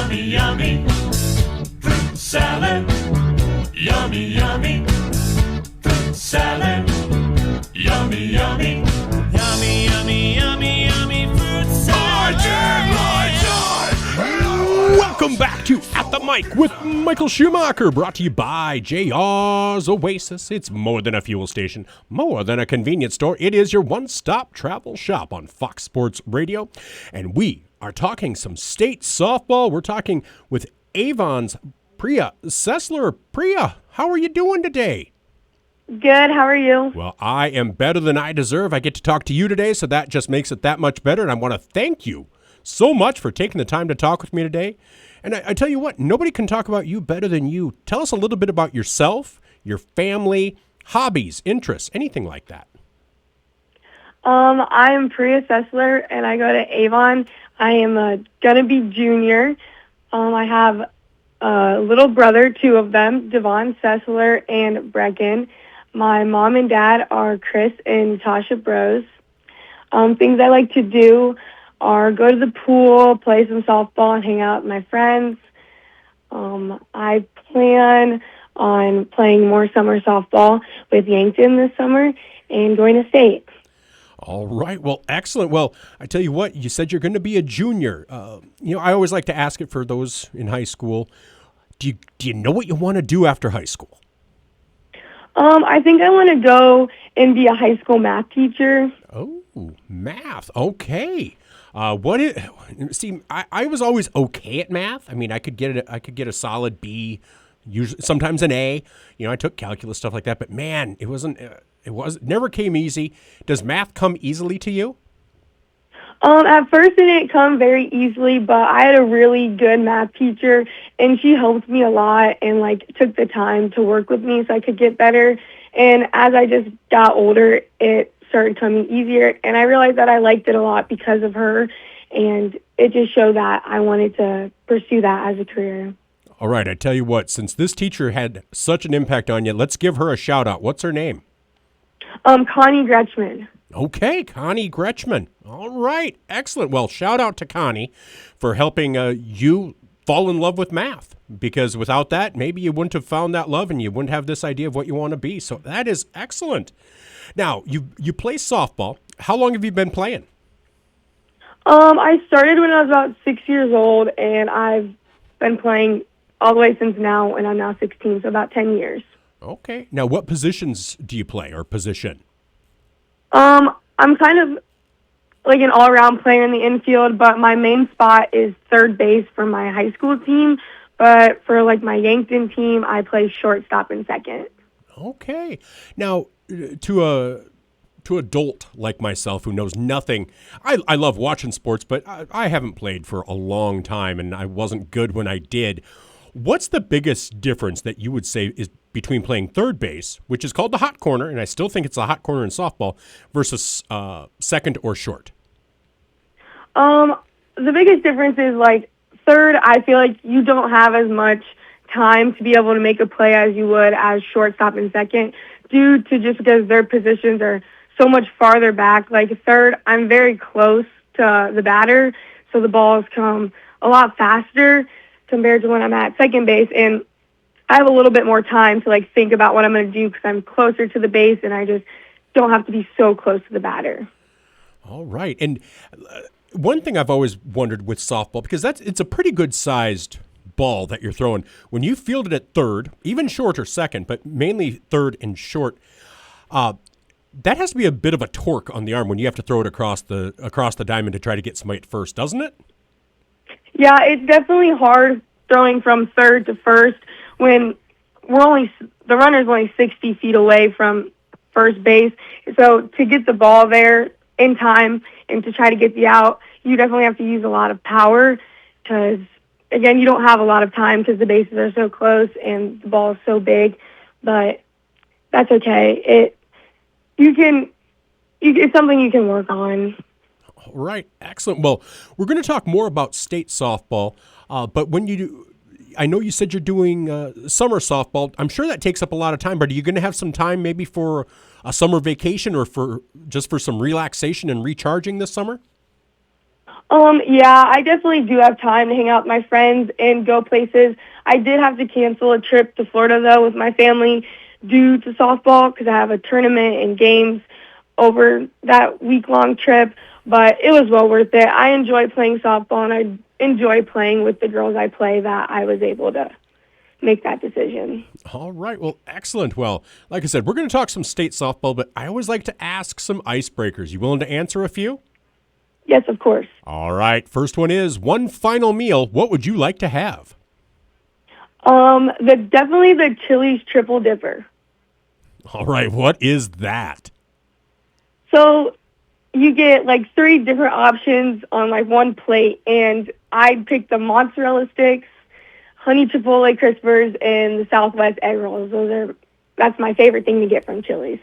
Yummy, yummy. Fruit salad. Yummy, yummy. Fruit salad. Yummy, yummy. Yummy, yummy, yummy, yummy fruit salad. Welcome back to At the Mic with Michael Schumacher, brought to you by JR's Oasis. It's more than a fuel station, more than a convenience store. It is your one-stop travel shop on Fox Sports Radio. And we are talking some state softball. We're talking with Avon's Pria Sesler. Pria, how are you doing today? Good, how are you? Well, I am better than I deserve. I get to talk to you today, so that just makes it that much better. And I want to thank you so much for taking the time to talk with me today. And I tell you what, nobody can talk about you better than you. Tell us a little bit about yourself, your family, hobbies, interests, anything like that. I'm Pria Sesler, and I go to Avon. I am going to be junior. I have a little brother, two of them, Devon Sesler and Brecken. My mom and dad are Chris and Tasha Bros. Things I like to do are go to the pool, play some softball, and hang out with my friends. I plan on playing more summer softball with Yankton this summer and going to state. All right. Well, excellent. Well, I tell you what, you said you're going to be a junior. I always like to ask it for those in high school. Do you know what you want to do after high school? I think I want to go and be a high school math teacher. Oh, math. Okay. I was always okay at math. I mean, I could get a solid B, usually sometimes an A. I took calculus, stuff like that. But man, it never came easy. Does math come easily to you? At first it didn't come very easily, but I had a really good math teacher, and she helped me a lot and took the time to work with me so I could get better. And as I just got older, it started coming easier, and I realized that I liked it a lot because of her, and it just showed that I wanted to pursue that as a career. All right, I tell you what, since this teacher had such an impact on you, let's give her a shout out. What's her name? Connie Gretschman. Okay, Connie Gretschman. All right, excellent. Well, shout out to Connie for helping you fall in love with math, because without that, maybe you wouldn't have found that love and you wouldn't have this idea of what you want to be. So that is excellent. Now, you play softball. How long have you been playing? I started when I was about 6 years old, and I've been playing all the way since now, and I'm now 16, so about 10 years. Okay. Now, what positions do you play, or position? I'm kind of like an all-around player in the infield, but my main spot is third base for my high school team. But for my Yankton team, I play shortstop and second. Okay. Now, to adult like myself who knows nothing, I love watching sports, but I haven't played for a long time, and I wasn't good when I did. What's the biggest difference that you would say is between playing third base, which is called the hot corner, and I still think it's a hot corner in softball, versus second or short? The biggest difference is third, I feel like you don't have as much time to be able to make a play as you would as shortstop and second, due to just because their positions are so much farther back. Third, I'm very close to the batter, so the balls come a lot faster compared to when I'm at second base, and I have a little bit more time to think about what I'm going to do because I'm closer to the base, and I just don't have to be so close to the batter. All right. And one thing I've always wondered with softball, because it's a pretty good sized ball that you're throwing. When you field it at third, even short or second, but mainly third and short, that has to be a bit of a torque on the arm when you have to throw it across the diamond to try to get somebody at first, doesn't it? Yeah, it's definitely hard throwing from third to first when the runner's only 60 feet away from first base. So to get the ball there in time and to try to get the out, you definitely have to use a lot of power because, again, you don't have a lot of time because the bases are so close and the ball is so big. But that's okay. It's something you can work on. All right, excellent. Well, we're going to talk more about state softball, but when you do, I know you said you're doing summer softball. I'm sure that takes up a lot of time, but are you going to have some time maybe for a summer vacation or for some relaxation and recharging this summer? Yeah, I definitely do have time to hang out with my friends and go places. I did have to cancel a trip to Florida, though, with my family due to softball because I have a tournament and games over that week-long trip, but it was well worth it. I enjoy playing softball, and I enjoy playing with the girls I play that I was able to make that decision. All right. Well, excellent. Well, like I said, we're going to talk some state softball, but I always like to ask some icebreakers. You willing to answer a few? Yes, of course. All right. First one is one final meal. What would you like to have? Definitely the Chili's Triple Dipper. All right. What is that? So you get like 3 different options on like one plate, and I'd pick the mozzarella sticks, honey chipotle crispers, and the Southwest egg rolls. That's my favorite thing to get from Chili's.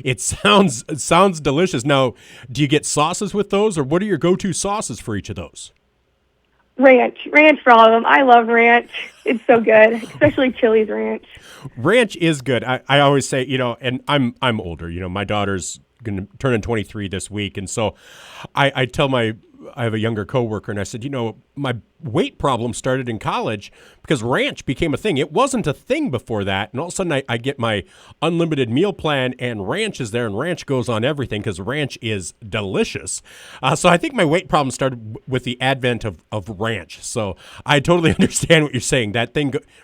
It sounds delicious. Now, do you get sauces with those, or what are your go-to sauces for each of those? Ranch for all of them. I love ranch. It's so good, especially Chili's ranch. Ranch is good. I always say, and I'm older. My daughter's going to turn 23 this week, and so I tell I have a younger coworker, and I said, my weight problem started in college because ranch became a thing. It wasn't a thing before that, and all of a sudden I get my unlimited meal plan, and ranch is there, and ranch goes on everything because ranch is delicious. So I think my weight problem started with the advent of ranch. So I totally understand what you're saying.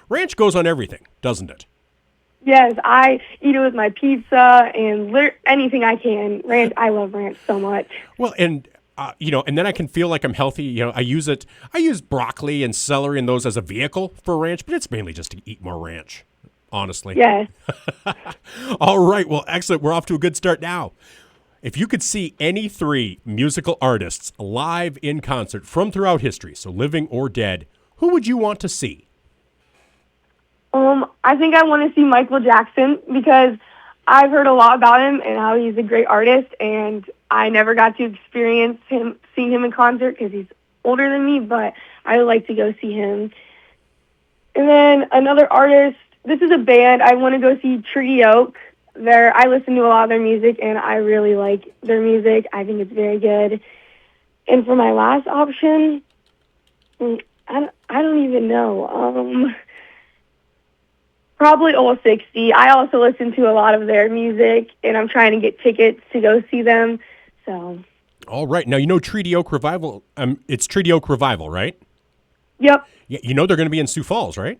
Ranch goes on everything, doesn't it? Yes, I eat it with my pizza and anything I can. Ranch, I love ranch so much. Well, and then I can feel like I'm healthy. I use broccoli and celery and those as a vehicle for ranch, but it's mainly just to eat more ranch, honestly. Yes. All right. Well, excellent. We're off to a good start now. If you could see any 3 musical artists live in concert from throughout history, so living or dead, who would you want to see? I think I want to see Michael Jackson because I've heard a lot about him and how he's a great artist, and I never got to experience seeing him in concert because he's older than me, but I would like to go see him. And then another artist, this is a band, I want to go see Treaty Oak. I listen to a lot of their music, and I really like their music. I think it's very good. And for my last option, I don't even know. Probably Old 60. I also listen to a lot of their music, and I'm trying to get tickets to go see them. So. All right. Now, Treaty Oak Revival. It's Treaty Oak Revival, right? Yep. Yeah, they're going to be in Sioux Falls, right?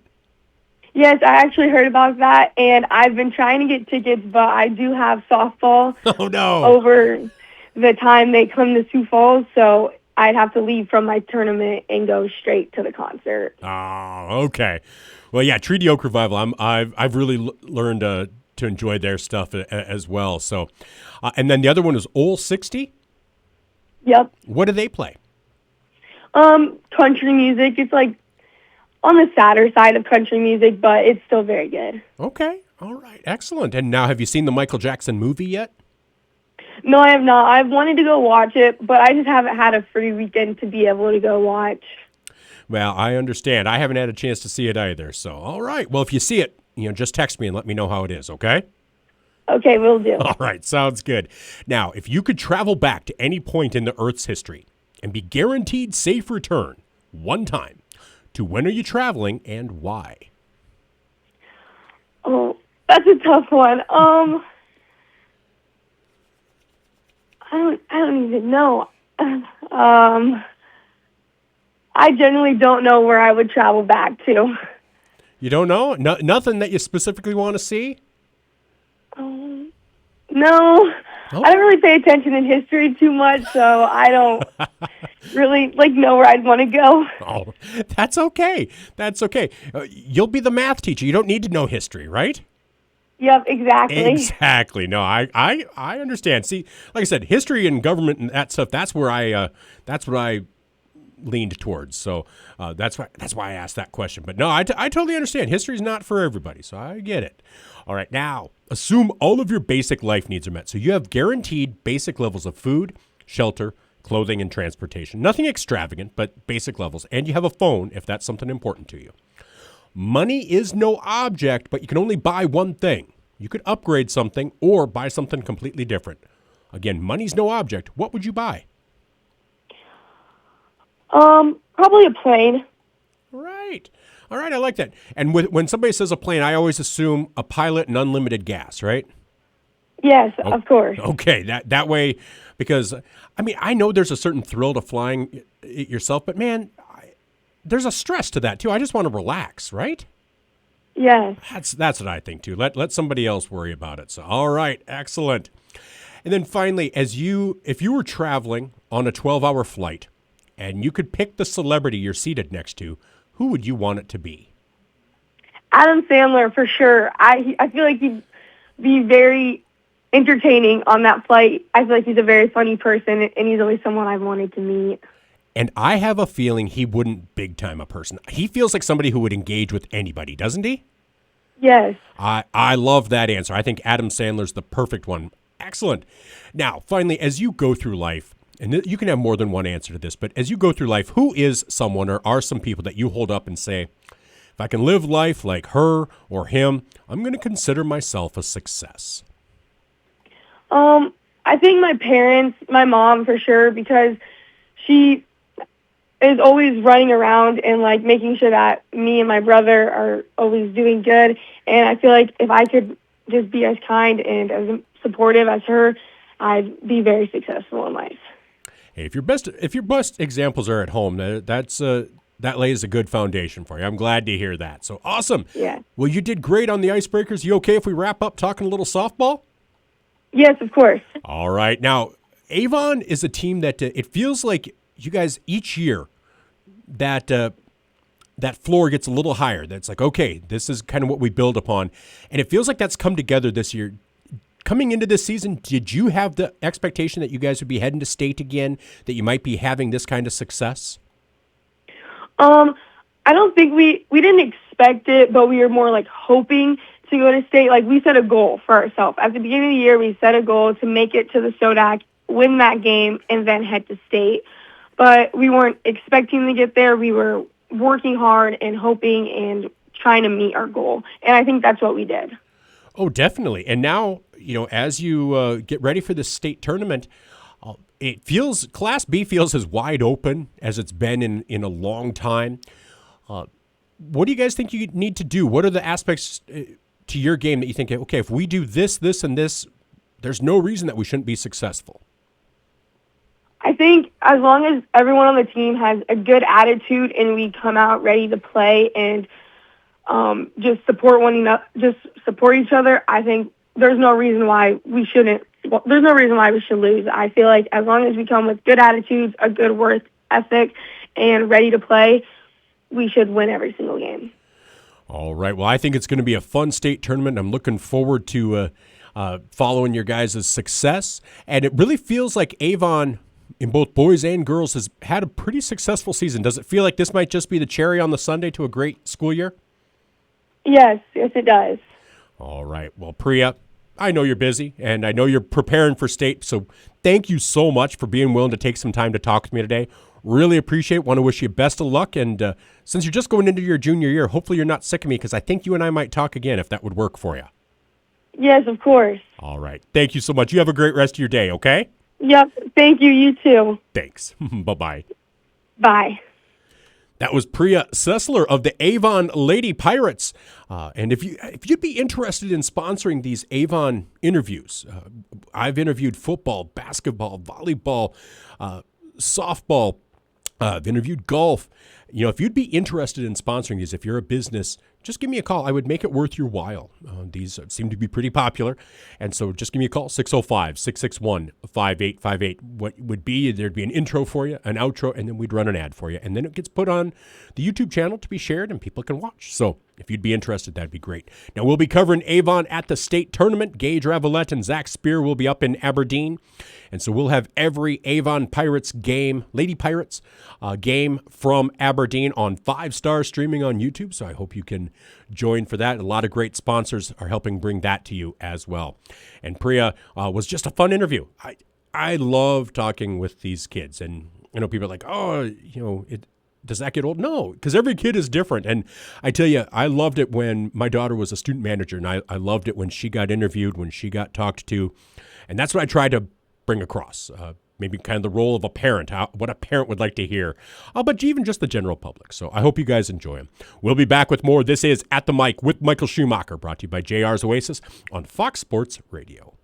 Yes, I actually heard about that, and I've been trying to get tickets, but I do have softball over the time they come to Sioux Falls, so I'd have to leave from my tournament and go straight to the concert. Oh, okay. Well, yeah, Treaty Oak Revival. I've really learned to enjoy their stuff as well. So, and then the other one is Old 60. Yep. What do they play? Country music. It's like on the sadder side of country music, but it's still very good. Okay. All right. Excellent. And now, have you seen the Michael Jackson movie yet? No, I have not. I've wanted to go watch it, but I just haven't had a free weekend to be able to go watch. Well, I understand. I haven't had a chance to see it either. So, all right. Well, if you see it, just text me and let me know how it is, okay? Okay, will do. All right. Sounds good. Now, if you could travel back to any point in the Earth's history and be guaranteed safe return one time, to when are you traveling and why? Oh, that's a tough one. I don't even know. I generally don't know where I would travel back to. You don't know? Nothing that you specifically want to see? No. Oh. I don't really pay attention in history too much, so I don't really know where I'd want to go. Oh, that's okay. That's okay. You'll be the math teacher. You don't need to know history, right? Yep, exactly. Exactly. No, I understand. See, like I said, history and government and that stuff, that's what I leaned towards. So that's why I asked that question. But no, I totally understand. History's not for everybody, so I get it. All right, now assume all of your basic life needs are met. So you have guaranteed basic levels of food, shelter, clothing, and transportation. Nothing extravagant, but basic levels. And you have a phone if that's something important to you. Money is no object, but you can only buy one thing. You could upgrade something or buy something completely different. Again, money's no object. What would you buy? Probably a plane. Right. All right, I like that. And when somebody says a plane, I always assume a pilot and unlimited gas, right? Yes, of course. Okay, that way, because, I mean, I know there's a certain thrill to flying it yourself, but man, there's a stress to that too. I just want to relax, right? Yes. That's what I think too. Let somebody else worry about it. So, all right, excellent. And then finally, if you were traveling on a 12-hour flight and you could pick the celebrity you're seated next to, who would you want it to be? Adam Sandler, for sure. I feel like he'd be very entertaining on that flight. I feel like he's a very funny person, and he's always someone I've wanted to meet. And I have a feeling he wouldn't big-time a person. He feels like somebody who would engage with anybody, doesn't he? Yes. I love that answer. I think Adam Sandler's the perfect one. Excellent. Now, finally, as you go through life, and you can have more than one answer to this, but as you go through life, who is someone or are some people that you hold up and say, if I can live life like her or him, I'm going to consider myself a success? I think my parents, my mom for sure, because she is always running around and like making sure that me and my brother are always doing good. And I feel like if I could just be as kind and as supportive as her, I'd be very successful in life. Hey, if your best examples are at home, that lays a good foundation for you. I'm glad to hear that. So awesome. Yeah. Well, you did great on the icebreakers. You okay if we wrap up talking a little softball? Yes, of course. All right. Now, Avon is a team that it feels like you guys each year that floor gets a little higher. That's like, okay, this is kind of what we build upon. And it feels like that's come together this year. Coming into this season, did you have the expectation that you guys would be heading to state again, that you might be having this kind of success? I don't think we didn't expect it, but we were more like hoping to go to state. Like we set a goal for ourselves. At the beginning of the year, we set a goal to make it to the SODAC, win that game, and then head to state. But we weren't expecting to get there. We were working hard and hoping and trying to meet our goal. And I think that's what we did. Oh, definitely. And now, as you get ready for the state tournament, it feels, Class B feels as wide open as it's been in a long time. What do you guys think you need to do? What are the aspects to your game that you think, okay, if we do this, this, and this, there's no reason that we shouldn't be successful? I think as long as everyone on the team has a good attitude and we come out ready to play and just support each other, I think there's no reason why we shouldn't. Well, there's no reason why we should lose. I feel like as long as we come with good attitudes, a good work ethic, and ready to play, we should win every single game. All right. Well, I think it's going to be a fun state tournament. I'm looking forward to following your guys' success. And it really feels like Avon, in both boys and girls, has had a pretty successful season. Does it feel like this might just be the cherry on the sundae to a great school year? Yes, it does. All right. Well, Pria, I know you're busy, and I know you're preparing for state, so thank you so much for being willing to take some time to talk with me today. Really appreciate it. Want to wish you best of luck, and since you're just going into your junior year, hopefully you're not sick of me, because I think you and I might talk again if that would work for you. Yes, of course. All right. Thank you so much. You have a great rest of your day, okay? Yep. Thank you. You too. Thanks. Bye-bye. Bye. That was Pria Sesler of the Avon Lady Pirates. And if you'd be interested in sponsoring these Avon interviews, I've interviewed football, basketball, volleyball, softball. I've interviewed golf. If you'd be interested in sponsoring these, if you're a business, just give me a call. I would make it worth your while. These seem to be pretty popular. And so just give me a call, 605-661-5858. What would be, there'd be an intro for you, an outro, and then we'd run an ad for you. And then it gets put on the YouTube channel to be shared and people can watch. So if you'd be interested, that'd be great. Now, we'll be covering Avon at the state tournament. Gage Ravelette and Zach Spear will be up in Aberdeen. And so we'll have every Avon Pirates game, Lady Pirates game from Aberdeen on 5-star streaming on YouTube. So I hope you can join for that. A lot of great sponsors are helping bring that to you as well. And Pria was just a fun interview. I love talking with these kids. And, people are like, does that get old? No, because every kid is different. And I tell you, I loved it when my daughter was a student manager, and I loved it when she got interviewed, when she got talked to. And that's what I tried to bring across. maybe kind of the role of a parent, what a parent would like to hear, but even just the general public. So I hope you guys enjoy them. We'll be back with more. This is At the Mic with Michael Schumacher, brought to you by JR's Oasis on Fox Sports Radio.